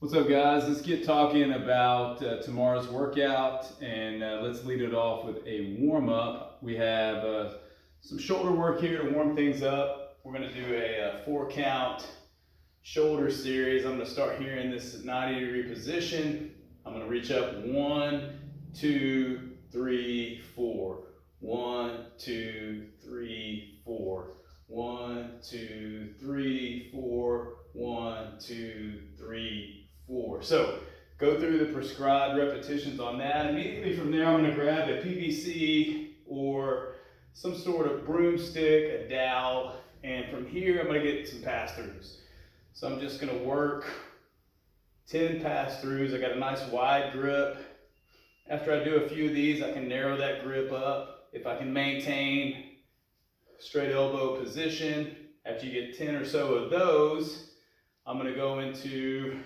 What's up, guys? Let's get talking about tomorrow's workout, and let's lead it off with a warm-up. We have some shoulder work here to warm things up. We're going to do a 4-count shoulder series. I'm going to start here in this 90-degree position. I'm going to reach up 1, 2, 3, 4. 1, 2, 3, 4. 1, 2, 3, 4. 1, 2, 3, 4. So go through the prescribed repetitions on that. Immediately from there, I'm going to grab a PVC or some sort of broomstick, a dowel, and from here I'm going to get some pass-throughs. So I'm just going to work 10 pass-throughs. I got a nice wide grip. After I do a few of these, I can narrow that grip up. If I can maintain straight elbow position, after you get 10 or so of those, I'm going to go into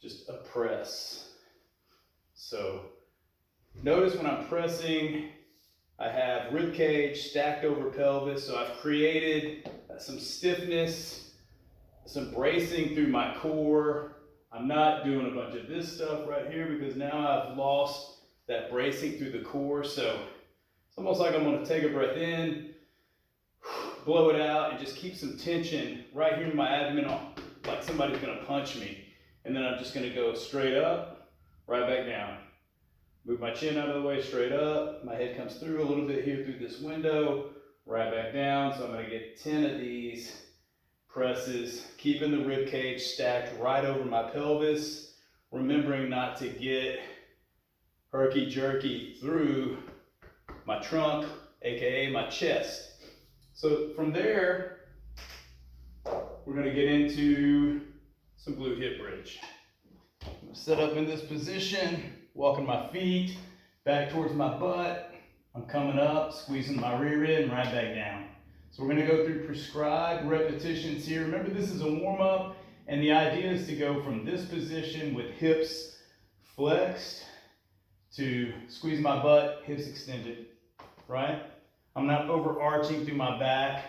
just a press. So notice when I'm pressing, I have rib cage stacked over pelvis. So I've created some stiffness, some bracing through my core. I'm not doing a bunch of this stuff right here because now I've lost that bracing through the core. So it's almost like I'm going to take a breath in, blow it out, and just keep some tension right here in my abdomen, like somebody's going to punch me. And then I'm just going to go straight up, right back down. Move my chin out of the way, straight up. My head comes through a little bit here through this window, right back down. So I'm going to get 10 of these presses, keeping the rib cage stacked right over my pelvis, remembering not to get herky-jerky through my trunk, aka my chest. So from there, we're going to get into some glute hip bridge. I'm going to set up in this position, walking my feet back towards my butt. I'm coming up, squeezing my rear rib, and right back down. So we're going to go through prescribed repetitions here. Remember, this is a warm-up, and the idea is to go from this position with hips flexed to squeeze my butt, hips extended, right? I'm not overarching through my back.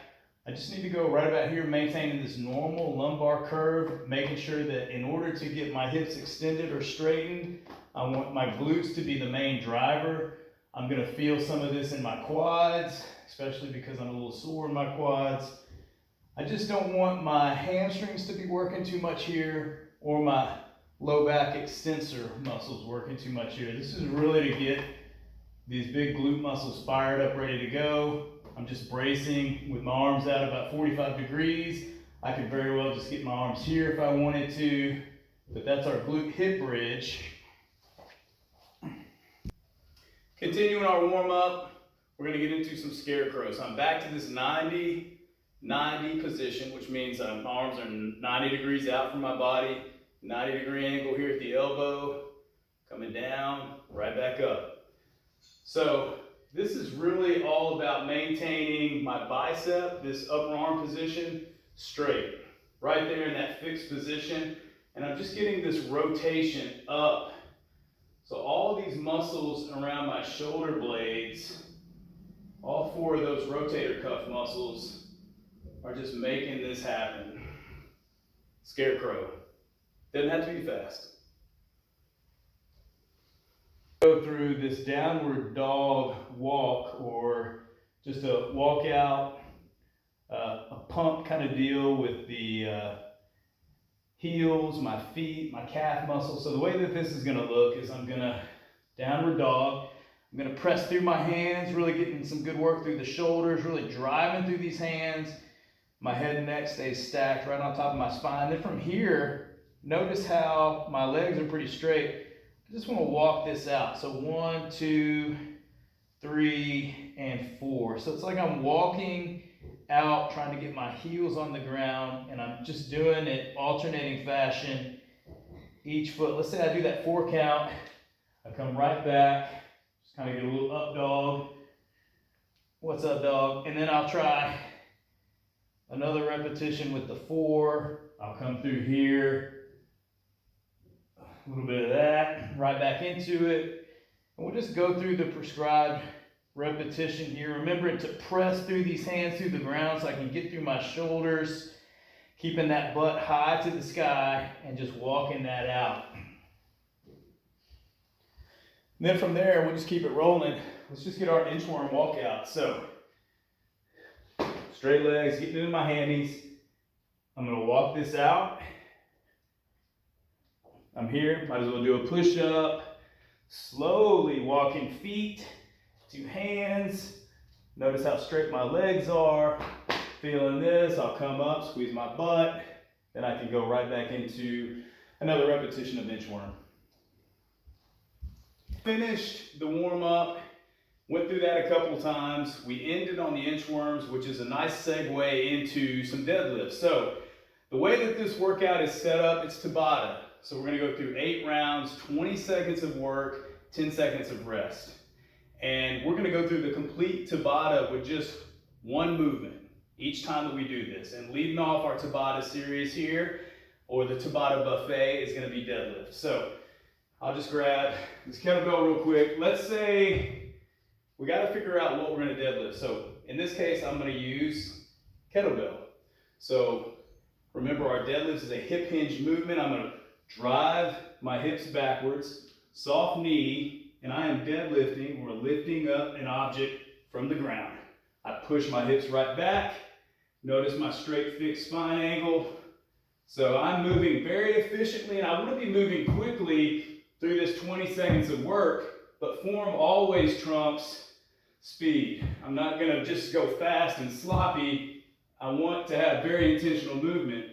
I just need to go right about here, maintaining this normal lumbar curve, making sure that in order to get my hips extended or straightened, I want my glutes to be the main driver. I'm going to feel some of this in my quads, especially because I'm a little sore in my quads. I just don't want my hamstrings to be working too much here or my low back extensor muscles working too much here. This is really to get these big glute muscles fired up, ready to go. I'm just bracing with my arms out about 45 degrees. I could very well just get my arms here if I wanted to, but that's our glute hip bridge. Continuing our warm up, we're going to get into some scarecrow. So I'm back to this 90 position, which means my arms are 90 degrees out from my body, 90-degree angle here at the elbow, coming down, right back up. So this is really all about maintaining my bicep, this upper arm position, straight, right there in that fixed position. And I'm just getting this rotation up. So all these muscles around my shoulder blades, all 4 of those rotator cuff muscles are just making this happen. Scarecrow. Doesn't have to be fast. Go through this downward dog walk, or just a walk out, a pump kind of deal with the heels, my feet, my calf muscles. So the way that this is going to look is I'm going to downward dog. I'm going to press through my hands, really getting some good work through the shoulders, really driving through these hands. My head and neck stays stacked right on top of my spine. Then from here, notice how my legs are pretty straight. I just want to walk this out. So 1, 2, 3, and 4. So it's like I'm walking out, trying to get my heels on the ground, and I'm just doing it alternating fashion each foot. Let's say I do that 4 count. I come right back, just kind of get a little up dog. What's up, dog? And then I'll try another repetition with the 4. I'll come through here. A little bit of that, right back into it. And we'll just go through the prescribed repetition here. Remembering to press through these hands through the ground so I can get through my shoulders, Keeping that butt high to the sky and just walking that out. And then from there, we'll just keep it rolling. Let's just get our inchworm walkout. So, straight legs, getting into my hammies. I'm gonna walk this out. I'm here, might as well do a push-up. Slowly walking feet to hands. Notice how straight my legs are. Feeling this, I'll come up, squeeze my butt. Then I can go right back into another repetition of inchworm. Finished the warm-up, went through that a couple times. We ended on the inchworms, which is a nice segue into some deadlifts. So the way that this workout is set up, it's Tabata. So we're gonna go through 8 rounds, 20 seconds of work, 10 seconds of rest. And we're gonna go through the complete Tabata with just one movement each time that we do this. And leading off our Tabata series here, or the Tabata buffet, is gonna be deadlift. So I'll just grab this kettlebell real quick. Let's say we got to figure out what we're going to deadlift. So in this case, I'm going to use kettlebell. So remember, our deadlift is a hip hinge movement. I'm going to drive my hips backwards, soft knee, and I am deadlifting or lifting up an object from the ground. I push my hips right back. Notice my straight fixed spine angle. So I'm moving very efficiently, and I want to be moving quickly through this 20 seconds of work, but form always trumps speed. I'm not gonna just go fast and sloppy. I want to have very intentional movement.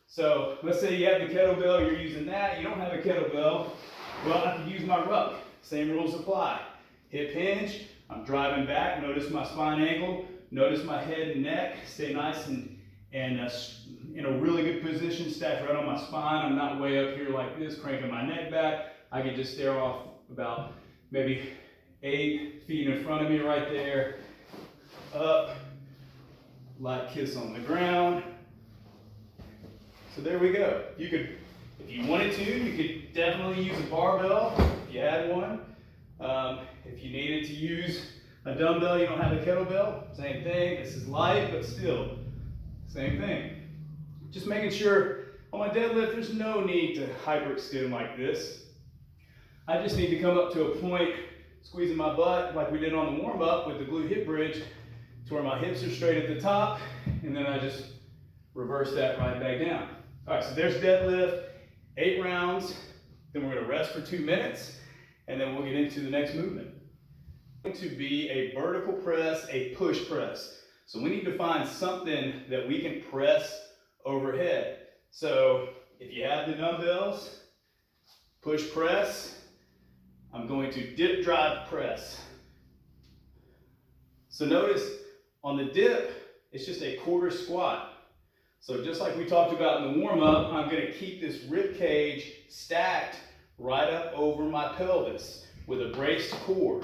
So let's say you have the kettlebell, you're using that. You don't have a kettlebell, well, I can use my ruck. Same rules apply. Hip hinge, I'm driving back. Notice my spine angle. Notice my head and neck. Stay nice and in a really good position, stacked right on my spine. I'm not way up here like this, cranking my neck back. I can just stare off about maybe 8 feet in front of me right there. Up, light kiss on the ground. So there we go. You could, if you wanted to, you could definitely use a barbell if you had one. If you needed to use a dumbbell, you don't have a kettlebell, same thing. This is light, but still, same thing. Just making sure on my deadlift, there's no need to hyperextend like this. I just need to come up to a point, squeezing my butt like we did on the warm-up with the glute hip bridge, to where my hips are straight at the top, and then I just reverse that right back down. All right, so there's deadlift, 8 rounds, then we're gonna rest for 2 minutes, and then we'll get into the next movement. It's going to be a vertical press, a push press. So we need to find something that we can press overhead. So if you have the dumbbells, push press, I'm going to dip drive press. So notice on the dip, it's just a quarter squat. So just like we talked about in the warm-up, I'm going to keep this rib cage stacked right up over my pelvis with a braced core.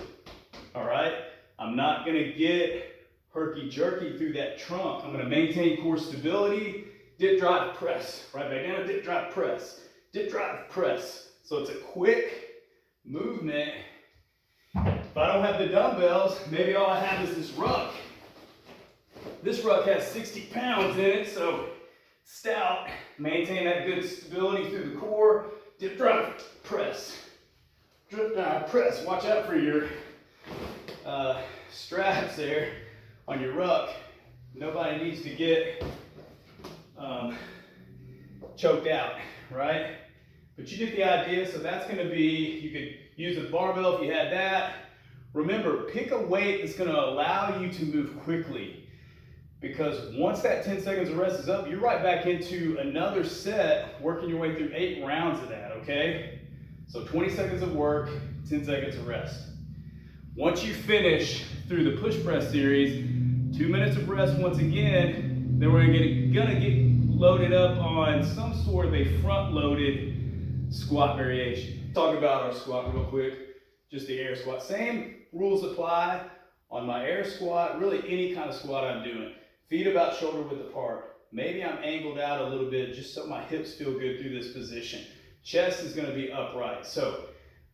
All right? I'm not going to get herky-jerky through that trunk. I'm going to maintain core stability. Dip drive press. Right back down, dip drive press. Dip drive press. So it's a quick movement. If I don't have the dumbbells, maybe all I have is this ruck. This ruck has 60 pounds in it, so stout. Maintain that good stability through the core. Dip drive press. Dip drive press. Watch out for your straps there on your ruck. Nobody needs to get choked out, right? But you get the idea. So that's going to be, you could use a barbell if you had that. Remember, pick a weight that's going to allow you to move quickly, because once that 10 seconds of rest is up, you're right back into another set, working your way through 8 rounds of that, okay? So 20 seconds of work, 10 seconds of rest. Once you finish through the push press series, 2 minutes of rest once again, then we're gonna get loaded up on some sort of a front-loaded squat variation. Talk about our squat real quick, just the air squat. Same rules apply on my air squat, really any kind of squat I'm doing. Feet about shoulder width apart. Maybe I'm angled out a little bit just so my hips feel good through this position. Chest is gonna be upright. So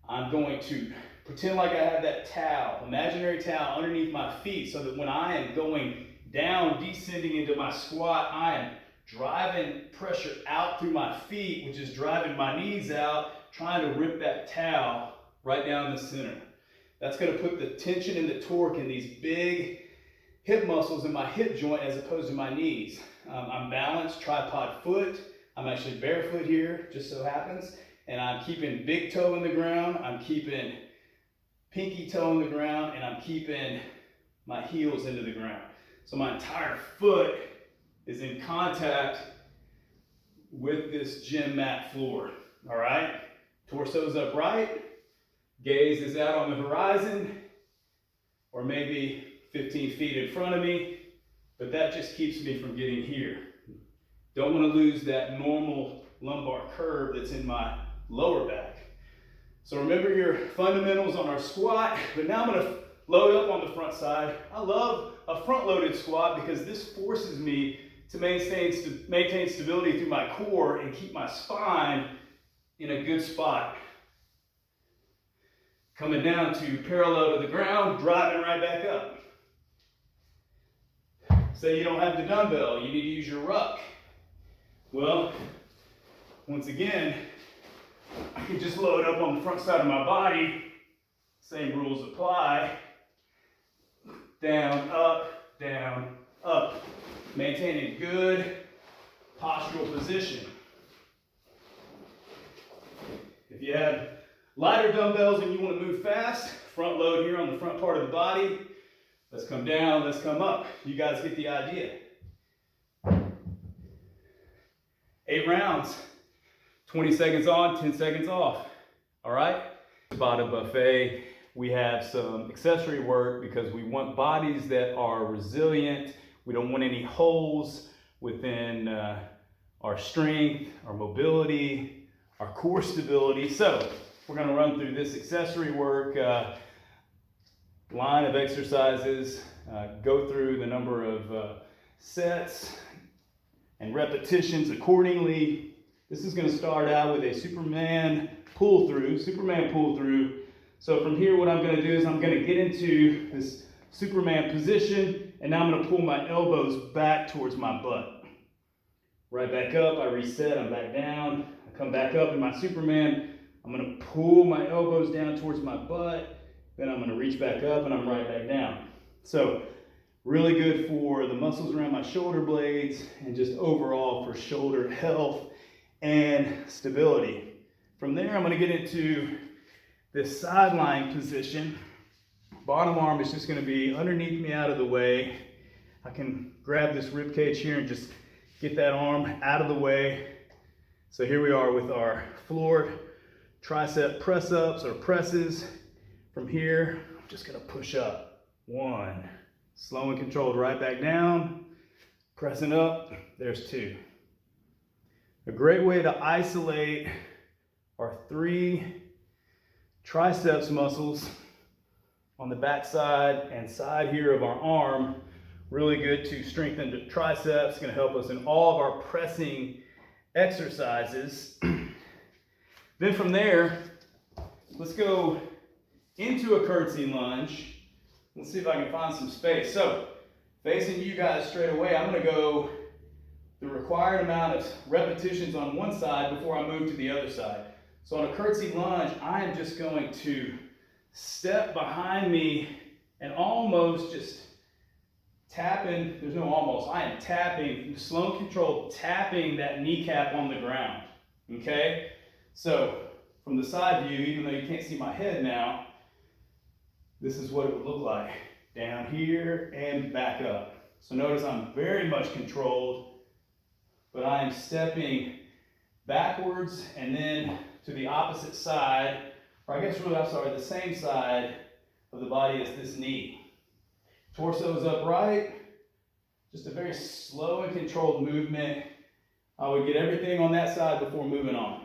I'm going to pretend like I have that towel, imaginary towel underneath my feet, so that when I am going down, descending into my squat, I am driving pressure out through my feet, which is driving my knees out, trying to rip that towel right down the center. That's going to put the tension and the torque in these big hip muscles in my hip joint as opposed to my knees. I'm balanced, tripod foot. I'm actually barefoot here, just so happens. And I'm keeping big toe in the ground. I'm keeping pinky toe in the ground. And I'm keeping my heels into the ground. So my entire foot is in contact with this gym mat floor. All right? Torso's upright. Gaze is out on the horizon, or maybe 15 feet in front of me, but that just keeps me from getting here. Don't want to lose that normal lumbar curve that's in my lower back. So remember your fundamentals on our squat, but now I'm going to load up on the front side. I love a front-loaded squat because this forces me to maintain stability through my core and keep my spine in a good spot. Coming down to parallel to the ground, driving right back up. Say you don't have the dumbbell, you need to use your ruck. Well, once again, I can just load up on the front side of my body. Same rules apply. Down, up. Maintaining good postural position. If you have lighter dumbbells and you want to move fast, front load here on the front part of the body. Let's come down, let's come up. You guys get the idea. 8 rounds, 20 seconds on, 10 seconds off. All right? Tabata buffet. We have some accessory work because we want bodies that are resilient. We don't want any holes within our strength, our mobility, our core stability. So we're going to run through this accessory work line of exercises, go through the number of sets and repetitions accordingly. This is going to start out with a Superman pull through. So from here, what I'm going to do is I'm going to get into this Superman position, and now I'm going to pull my elbows back towards my butt. Right back up, I reset, I'm back down, I come back up in my Superman. I'm going to pull my elbows down towards my butt, then I'm going to reach back up and I'm right back down. So really good for the muscles around my shoulder blades and just overall for shoulder health and stability. From there, I'm going to get into this sideline position. Bottom arm is just going to be underneath me, out of the way. I can grab this rib cage here and just get that arm out of the way. So here we are with our floor tricep press-ups or presses. From here, I'm just going to push up. 1. Slow and controlled, right back down. Pressing up. There's 2. A great way to isolate our 3 triceps muscles on the back side and side here of our arm. Really good to strengthen the triceps. It's going to help us in all of our pressing exercises. Then from there, let's go into a curtsy lunge. Let's see if I can find some space. So, facing you guys straight away, I'm going to go the required amount of repetitions on one side before I move to the other side. So on a curtsy lunge, I am just going to step behind me and almost just tapping, there's no almost, I am tapping, slow and controlled, tapping that kneecap on the ground, okay? So from the side view, even though you can't see my head now, this is what it would look like. Down here and back up. So notice I'm very much controlled, but I am stepping backwards and then to the opposite side, or I guess really, I'm sorry, the same side of the body as this knee. Torso is upright, just a very slow and controlled movement. I would get everything on that side before moving on.